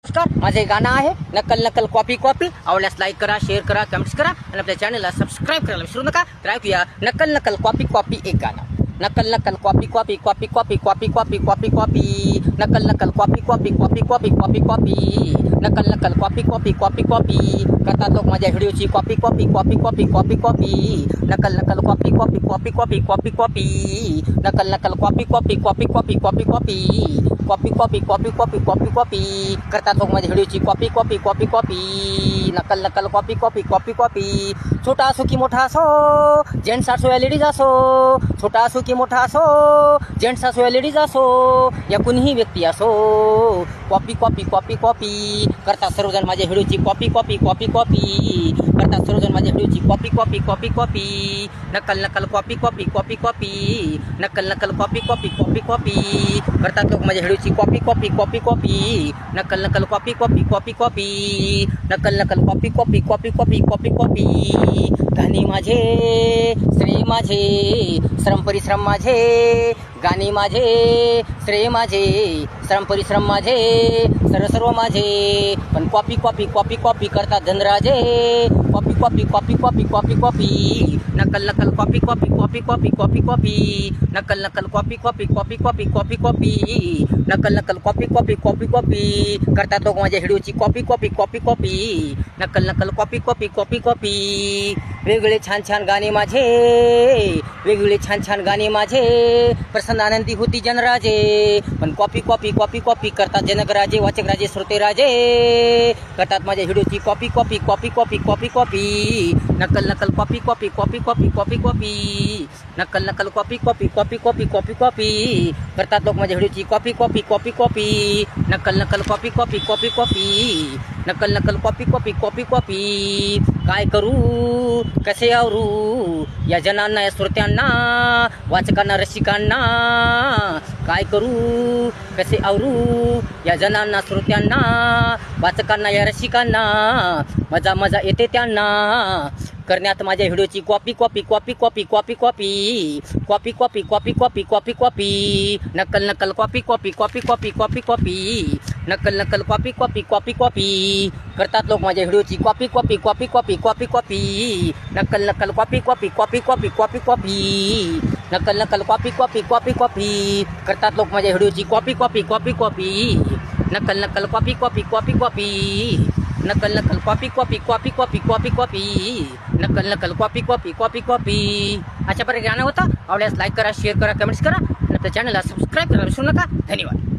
नमस्कार, माझे गाणं आहे नकल नकल कॉपी कॉपी. आवडल्यास लाईक करा, शेअर करा, कमेंट्स करा आणि आपल्या चॅनलला सबस्क्राईब करायला विसरू नका. तर ऐकूया नकल नकल कॉपी कॉपी एक गाणं. नकल नकल copy copy copy copy copy copy copy copy नकल नकल copy copy copy copy copy copy नकल नकल कॉपी कॉपी कॉपी कॉपी करतात लोक माझ्या व्हिडिओची copy copy copy copy copy copy नकल नकल copy copy copy copy copy copy नकल नकल copy copy copy copy copy copy copy copy copy copy copy करतात लोक माझ्या व्हिडिओची कॉपी कॉपी कॉपी कॉपी नकल नकल कॉपी कॉपी कॉपी कॉपी. छोटा असो की मोठा असो, जेंट्स असो या लेडीज असो, छोटा असो की मोठा असो, जेंट्स असो या लेडीज असो, या कुणीही व्यक्ती असो, कॉपी कॉपी कॉपी कॉपी करतात सर्वजण माझ्या व्हिडिओची कॉपी कॉपी कॉपी कॉपी करतात सर्वजण माझ्या व्हिडिओची कॉपी कॉपी कॉपी कॉपी नकल नकल कॉपी कॉपी कॉपी कॉपी नकल नकल कॉपी कॉपी कॉपी कॉपी करतात लोक माझ्या व्हिडिओची कॉपी कॉपी कॉपी कॉपी नकल नकल कॉपी कॉपी कॉपी कॉपी नकल नकल copy copy copy copy copy copy. गाणे माझे श्रेय माझे, श्रम परिश्रम माझे, गाणे माझे श्रेय माझे, श्रम परिश्रम माझे, सर्व माझे, पण कॉपी कॉपी कॉपी कॉपी करतात धनराजे. Copy copy copy copy copy copy नकल नकल copy copy copy copy copy copy नकल नकल copy copy copy copy copy copy नकल नकल कॉपी कॉपी कॉपी कॉपी करतात लोक माझ्या व्हिडिओची कॉपी कॉपी कॉपी कॉपी नकल नकल कॉपी कॉपी कॉपी कॉपी. वेगवेगळे छान छान गाणे माझे, वेगवेगळे छान छान गाणे माझे, प्रसन्न आनंदी होती जनराजे, पण कॉपी कॉपी कॉपी कॉपी करतात जनकराजे, वाचकराजे, श्रोतेराजे करतात माझ्या व्हिडिओची copy copy copy copy copy copy नकल नकल copy copy copy copy copy copy नकल नकल copy copy copy copy copy copy करतात लोक माझ्या व्हिडिओची कॉपी कॉपी कॉपी कॉपी नकल नकल कॉपी कॉपी कॉपी कॉपी नकल नकल कॉपी कॉपी कॉपी कॉपी. काय करू कसे आवरू या जनांना, या श्रोत्यांना, वाचकांना, रसिकांना, काय करू कसे आवरू या जनांना, श्रोत्यांना, वाचकांना, या रसिकांना, मजा मजा येते त्यांना करण्यात माझ्या व्हिडिओची copy copy copy copy copy copy copy copy copy copy copy copy नकल नकल copy copy copy copy copy copy नकल नकल कॉपी कॉपी कॉपी कॉपी करतात लोक माझ्या व्हिडिओची copy copy copy copy copy copy नकल नकल copy copy copy copy copy copy नकल नकल कॉपी कॉपी कॉपी कॉपी करतात लोक माझ्या व्हिडिओची कॉपी कॉपी कॉपी कॉपी नकल नकल कॉपी कॉपी कॉपी कॉपी नकल नकल copy copy copy copy copy copy नकल नकल कॉपी कॉपी कॉपी कॉपी. अशा प्रकारे गाणं होतं. आवडल्यास लाईक करा, शेअर करा, कमेंट्स करा आणि आपल्या चॅनलला सबस्क्राईब करायला विसरू नका. धन्यवाद.